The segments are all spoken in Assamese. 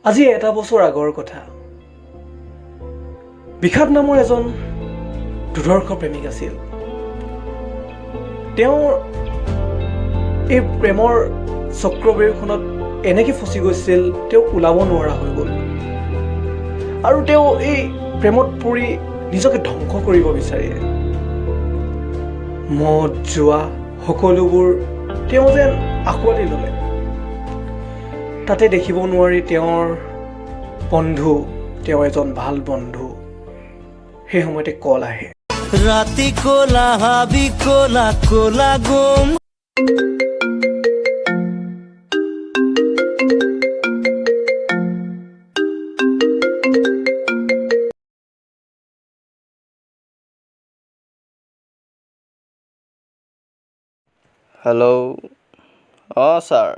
আজি এটা বছৰ আগৰ কথা। বিখাত নামৰ এজন দুৰ্ধৰ্ষ প্ৰেমিক আছিল। তেওঁৰ এই প্ৰেমৰ চক্ৰবেৰখনত এনেকৈ ফচি গৈছিল, তেওঁ ওলাব নোৱাৰা হৈ গ'ল। আৰু তেওঁ এই প্ৰেমত পৰি নিজকে ধ্বংস কৰিব বিচাৰে। মদ জোৱা সকলোবোৰ তেওঁ যেন আঁকোৱালি ল'লে। তাতে দেখিব নোৱাৰি তেওঁৰ বন্ধু, তেওঁ এজন ভাল বন্ধু। সেই সময়তে কল আহে। ৰাতি কলা হাবি কলা কলা গম। হেল্ল', অঁ ছাৰ,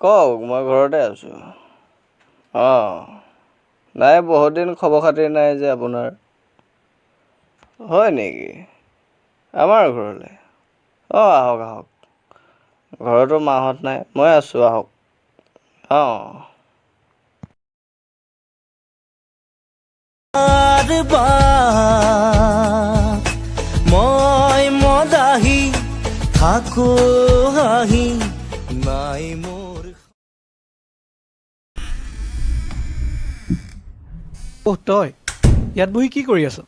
কওক, মই ঘৰতে আছোঁ। অঁ, নাই বহুত দিন খবৰ খাতি নাই যে আপোনাৰ। হয় নেকি? আমাৰ ঘৰলৈ? অঁ, আহক আহক। ঘৰতো মাহঁত নাই, মই আছোঁ, আহক। অঁ। মই মদাহি থাকো হাঁহি নাই মোৰ। অহ, তই ইয়াত বহি কি কৰি আছ?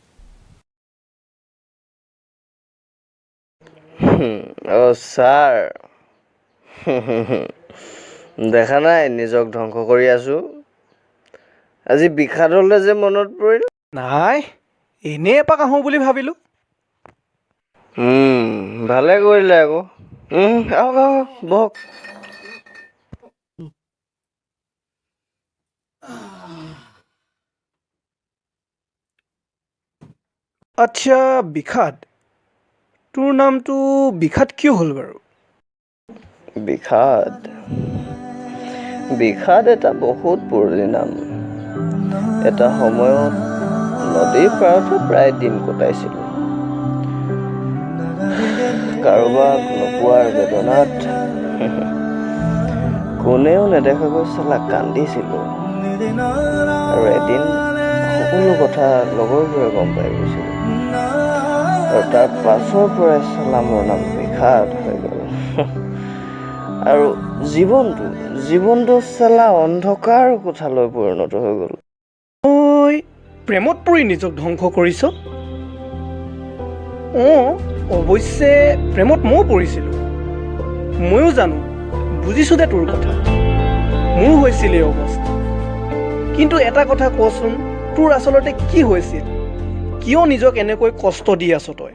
অঁ ছাৰ, দেখা নাই নিজক ধ্বংস কৰি আছোঁ। আজি বিষাদলৈ যে মনত পৰিল। নাই, এনেই এপাক আহোঁ বুলি ভাবিলোঁ। ভালে কৰিলে আকৌ। আহক আহক, বহক। আচ্ছা বিষাদ, তোৰ নামটো বিষাদ কিয় হ'ল বাৰু? বিষাদ এটা বহুত পুৰণি নাম। এটা সময়ত নদীৰ পাৰতে প্ৰায় দিন কটাইছিলোঁ। কাৰোবাক নোপোৱাৰ বেদনাত কোনেও নেদেখাকৈ চালা কান্দিছিলোঁ। আৰু এদিন সকলো কথা লগৰবোৰে গম পাই গৈছিল। আৰু তাৰ পাছৰ পৰাই চালা মোৰ নাম বিষাদ হৈ গ'ল। আৰু জীৱনটো চালা অন্ধকাৰ কোঠালৈ পৰিণত হৈ গ'ল। তই প্ৰেমত পৰি নিজক ধ্বংস কৰিছ? অঁ, অৱশ্যে প্ৰেমত ময়ো পৰিছিলোঁ। ময়ো জানো, বুজিছোঁ দে তোৰ কথা। মোৰো হৈছিল এই অৱস্থা। কিন্তু এটা কথা কচোন, তোৰ আচলতে কি হৈছিল? কিয় নিজক এনেকৈ কষ্ট দি আছ তই?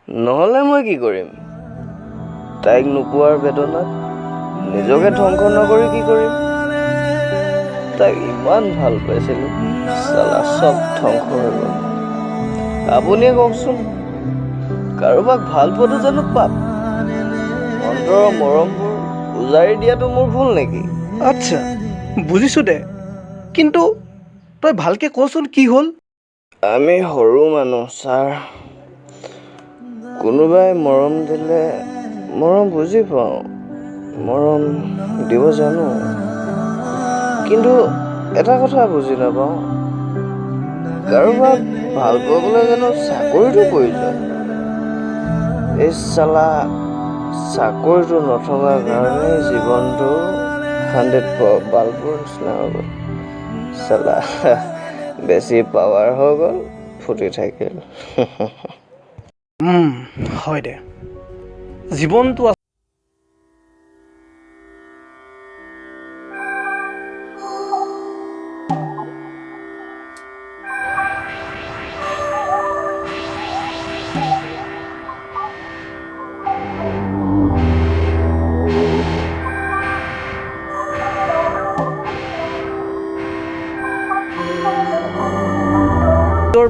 নহ'লে মই কি কৰিম? তাইক নোপোৱাৰ বেদনাত নিজকে ধ্বংস নকৰি কি কৰিম? তাইক ইমান ভাল পাইছিলোঁ, চালা চব ধ্বংস হৈ গ'ল। আপুনিয়ে কওকচোন, কাৰোবাক ভাল পোৱাটো জানো পাপ? অন্তৰৰ মৰমবোৰ উজাৰি দিয়াটো মোৰ ভুল নেকি? আচ্ছা, বুজিছোঁ দে। কিন্তু তই ভালকৈ কচোন কি হ'ল? আমি সৰু মানুহ ছাৰ। কোনোবাই মৰম দিলে মৰম বুজি পাওঁ, মৰম দিব জানো। কিন্তু এটা কথা বুজি নাপাওঁ, কাৰোবাক ভাল পাবলৈ জানো চাকৰিটো প্ৰয়োজন? এই চালা চাকৰিটো নথকাৰ কাৰণেই জীৱনটো 100 বাল্বৰ নিচিনা হৈ গ'ল। চালা বেছি পাৱাৰ হৈ গ'ল, ফুটি থাকিল। হয় দে, জীৱনটো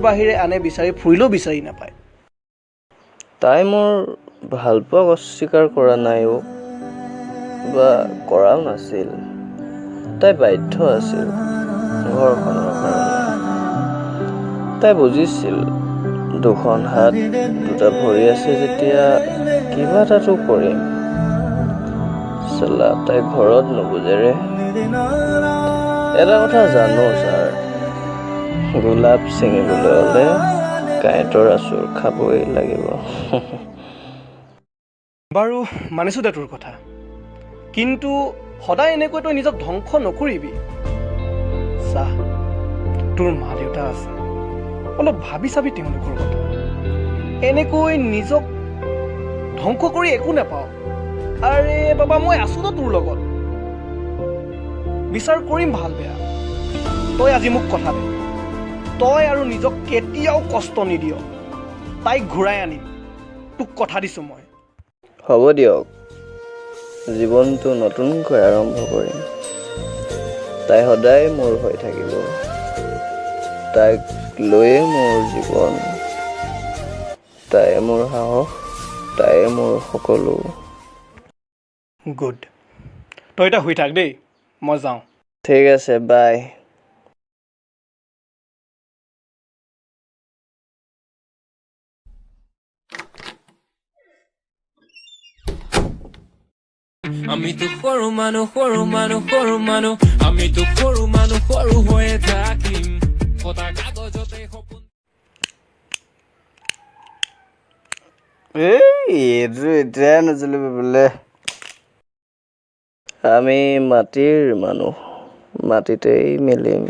বাহিৰে আনে বিচাৰি ফুৰিলেও বিচাৰি নাপায়। তাই মোৰ ভালপোৱাক অস্বীকাৰ কৰা নাইও বা কৰাও নাছিল। তাই বাধ্য আছিল ঘৰখনৰ কাৰণে। তাই বুজিছিল দুখন হাত দুটা ভৰি আছে যেতিয়া কিবা এটাতো কৰিম। চালা তাই ঘৰত নুবুজে ৰে এটা কথা জানো ছাৰ গোলাপ ছিঙিবলৈ হ'লে কাঁইটৰ আচুৰ খাবই লাগিব বাৰু মানিছোঁ দে তোৰ কথা কিন্তু সদায় এনেকৈ তই নিজক ধ্বংস নকৰিবি চা তোৰ মা দেউতা আছে অলপ ভাবি চাবি তেওঁলোকৰ কথা এনেকৈ নিজক ধ্বংস কৰি একো নাপাওঁ আৰে বাবা মই আছোঁ ন তোৰ লগত বিচাৰ কৰিম ভাল বেয়া তই আজি মোক কথা দে তই আৰু নিজক কেতিয়াও কষ্ট নিদিয় তাইক ঘূৰাই আনিম তোক কথা দিছোঁ মই হ'ব দিয়ক জীৱনটো নতুনকৈ আৰম্ভ কৰিম তাই সদায় মোৰ হৈ থাকিব তাইক লৈয়ে মোৰ জীৱন তাই মোৰ সাহস তাই মোৰ সকলো গুড তই এতিয়া শুই থাক দেই মই যাওঁ ঠিক আছে বাই আমি তো সৰু মানুহ আমি তো সৰু মানুহ সৰু হৈয়ে থাকিম ফটা কাগজতে সপোন এইটো এতিয়াই নচলিব বোলে আমি মাটিৰ মানুহ মাটিতেই মিলিম